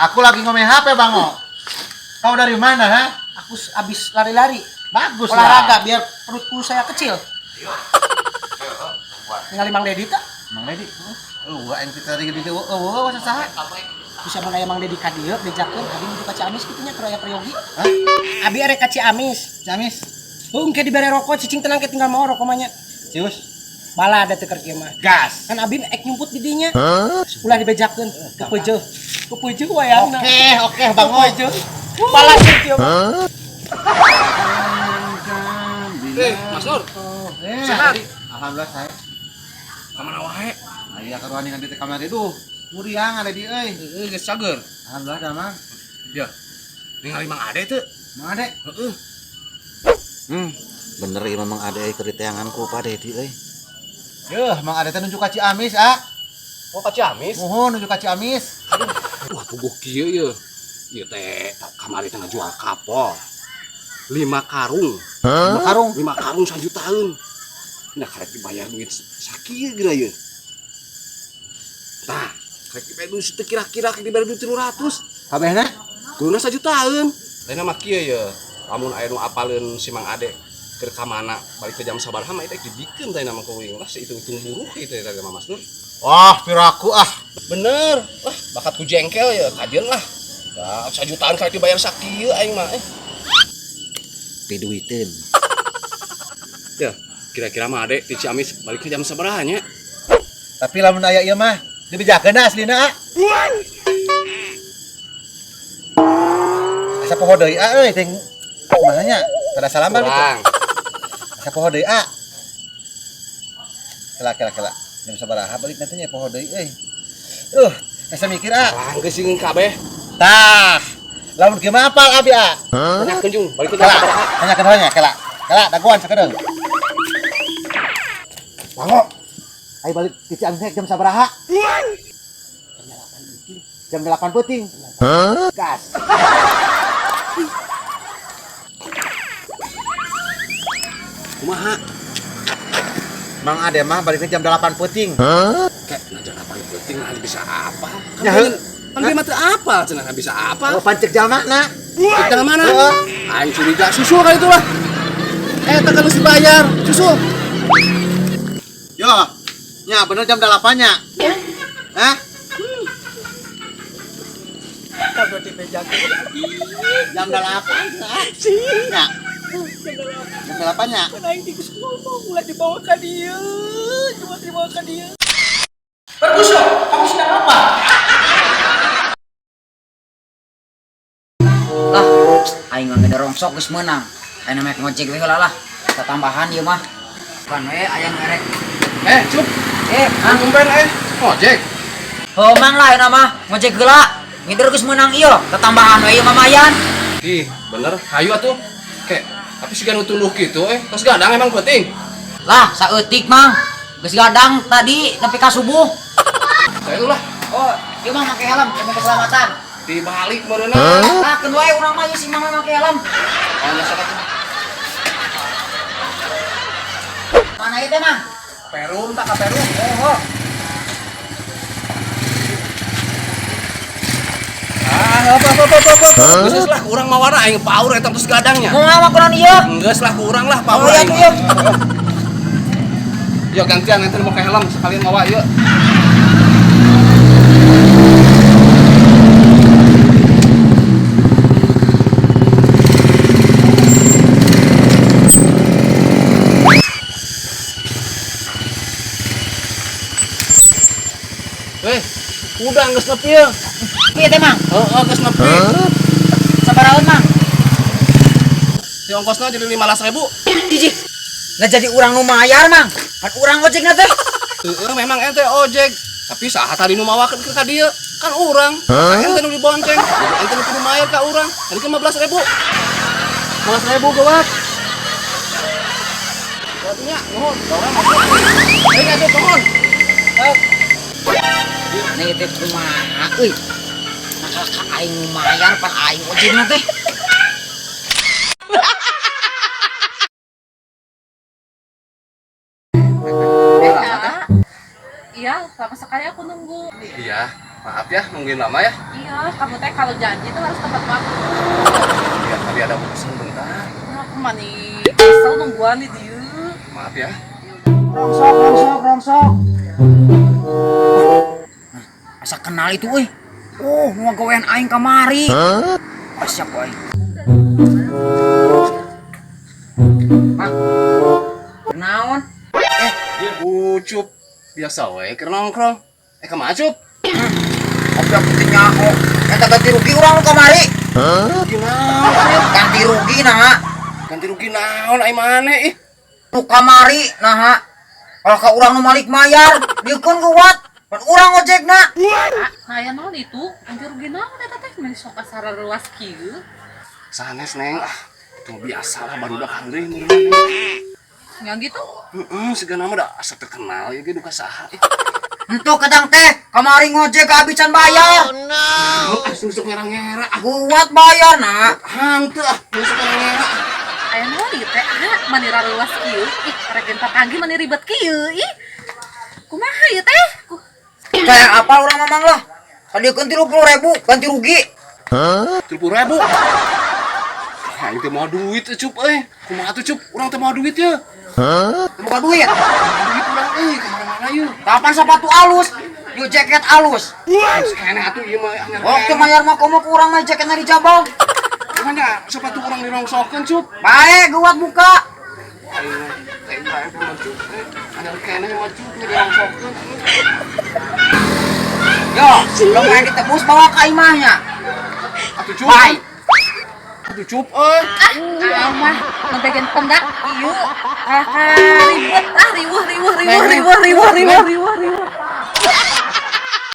Aku lagi ngomongin HP, Bang. Kau dari mana, ha? Aku habis lari-lari. Bagus Olahraga lah. biar perutku saya kecil. Tinggal Mang Dedi tak? Mang Dedi. Yang kita tadi gitu. Masa saha? Bisa menaya Mang Dedi ka dieu bejakeun abi menuju ka Ciamis kitu nya ke Raya Priyogi. Hah? Abi arek ka Ciamis. Ciamis. Heung ke dibere rokok cicing tenang ke tinggal mau rokok mah nya. Cius. Bala ada teu kerja mah. Gas. Kan abi ek nyumput di dinya. Ulah dibejakeun. Kepeujeul. Kepeujeul wayangna. Oke, Bang. Kepeujeul. Bala kerja mah. Mas Nur. Sehat. Alhamdulillah saya. Kamana wae? Aya karuan ningali di kamar itu. Muriang ada di euy. Geus cager. Alhamdulillah dah, Mang. Ya. Ningali Mang Ade teu? Mang Ade. Heeh. Bener ieu Mang Ade keur diteanganku Pak Dedi euy. Yeuh, Mang Ade teh nuju ka Ciamis, ah. Oh ka Ciamis? Nuhun nuju ka Ciamis. Wah puguh kieu ieu. Ieu teh kamari teh ngajual kapal. 5 karung. 5 karung. 5 karung 1 jutaan. Nah, karek dibayar duit sakieu geura ieu. Tah, karek dibayar duit teu kira-kira karek dibayar duit 300. Kabehna? Kuluna 1 jutaan. Lainna mah kieu ye. Lamun aya nu apaleun si Mang Ade keur ka mana balik ke jam sabaraha mah eta dibikeun teh nama kuing lah hitung-hitung buruh kitu teh mah Mas Nur. Wah, piraku ah. Bener. Wah, bakat ku jengkel ya kajeun lah. Ya, 1 jutaan karek dibayar sakieu aing mah. Piduiteun. Ya, kira-kira mah Ade di Ciamis balik ke jam sabaraha nya? Tapi lamun aya ieu mah dibejakeun aslina. Asa poho deui euy ting kumaha nya? Pada salam balik. Kurang. Asa poho deui a. Kela. Jam sabaraha balik nanti nya poho deui euy. Asa mikir a. Kurang geus sieun kabeh. Tah. Lamun kieu mah apal abi a. Tanyakeun Jung, balik ke jam Kela. sabaraha? Tanyakeun heula nya kela. Kela daguan sakedeung. Bango. Ayo balik ke Ciamis jam sabaraha? Jam 8 peuting. Gas. Kumaha? Mang Ade mah baliknya jam 8 peuting. Kayak ngajar apa penting bisa apa? Ya, Kan dia mati apa? Cenah bisa apa? Oh, pancek jalmana. Kita mana? Heeh. Aing curiga susu kali itu lah. Eta kan harus dibayar susu. Yo. Nya bener jam 8 nya. Hah? Kalau dibejakeun. Jam 8. Nya. Jam 8 nya. Kan aing tikus ngomong ulah dibawa ka dieu. Cuma dibawa ka dieu. Perkusyo, kamu sedang apa? Lah, aing mah ngederongsok geus meunang. Ayeuna mah ngojek we heula lah. Eta tambahan ieu mah. Kan we aya ngerek. Cup. Ngomben Ojek. Heuh mang lah ayeuna mah ngojek heula. Ngider geus meunang ieu. Tetambahan we ieu mah mayan. Ih, bener. Hayu atuh. Kek, tapi siga nu tuluh kitu tos gadang emang penting. Lah, saeutik mang. Geus gadang tadi nepi ka subuh. Saya lah Oh, ieu mah make helm demi keselamatan. dibalik meureunna. Ah, keun wae urang mah ieu si mang make helm. Oh, nya sakat. Mana ieu teh mang? Perum tak ka perum. Oh. Apa. Geus lah urang mawana aing paur eta tos gadangnya. Mau ngawakunan ieu? Geus lah kurang lah Oh paur iya aing. tuh ieu. Yo gantian enten mau ke helm sekalian mawa ieu. Udah geus nepi ya. Ieu teh mang. Heeh, geus nepi. Sabaraha mang? Si ongkosna jadi 15.000. Iji. Nggak jadi urang nu mayar mang. Kan urang ojekna teh. Heeh, memang ente ojek. Tapi saha tadi nu mawakeun ke ka dieu? Kan urang. Ente nu dibonceng. Jadi ente nu kudu mayar ka urang. Tadi 15.000. 15.000 geuwat. Artinya, nuhun, urang masuk. Ayo atuh nuhun. Nih teh kumaha euy. Maka ka aing nu mayar pan aing ojekna teh. Iya, lama sekali aku nunggu. Iya, Maaf ya, nungguin lama ya. Iya, kamu teh kalau janji tuh harus tepat waktu. Biar tadi ada urusan bentar. Aku mah nih kesel nungguan nih dia. Maaf ya. Rongsok. Asa kenal itu euy. Oh, nu gawean aing kamari. Siap euy. Naon? Ucup. Biasa we keur nongkrong. Kemana Cup? Oke penting nyaho. Eta ganti rugi urang nu kamari. Gimana? Ganti rugi nah. Ganti rugi naon ai maneh ih. Nu kamari nah. Kalau ka urang nu malik mayar, diekeun kuat. Pan urang ojekna. Nah, ya naon itu? Ganti rugi naon eta teh meni sok asara ruas kieu. Sanes Neng. Itu biasa lah baru dah handeuh mun. Nya gitu. Segana mah da asa terkenal ya ge duka saha. Entu kadang teh kamari ngojek kehabisan bayar. Susuk ngerang-ngerang. Kuat bayar nah. Hanteu susuk ngerang-ngerang. Aya naon ieu teh? Mani raruas kieu. Ih, rek patanggi mani ribet kieu. Ih. Kumaha ieu teh? Kayak apa urang mamang lah. Kadiekeun 30.000 ganti rugi. 30.000. Aing teh mau duit Cup euy. Kumaha tuh Cup? Urang teh mau duit ya. Buka duit. Duit urang euy kemana-mana yeuh. Kapan sepatu alus? Yo jaket alus. Kene atuh ieu mah anyar. Waktu mayar mah komo ku urang mah jaketna dijabal. Makanya sepatu urang dirongsokeun Cup. Bae guat buka. Aing teh bae mah Cup. Anyar kene mah Cup dirongsokeun. Yo, lo main ditebus bawa ke imahnya. Atuh Cup. Bae. Atuh Cup euy. Ah, mah ngebagian pendak ieu. Ribet riweuh.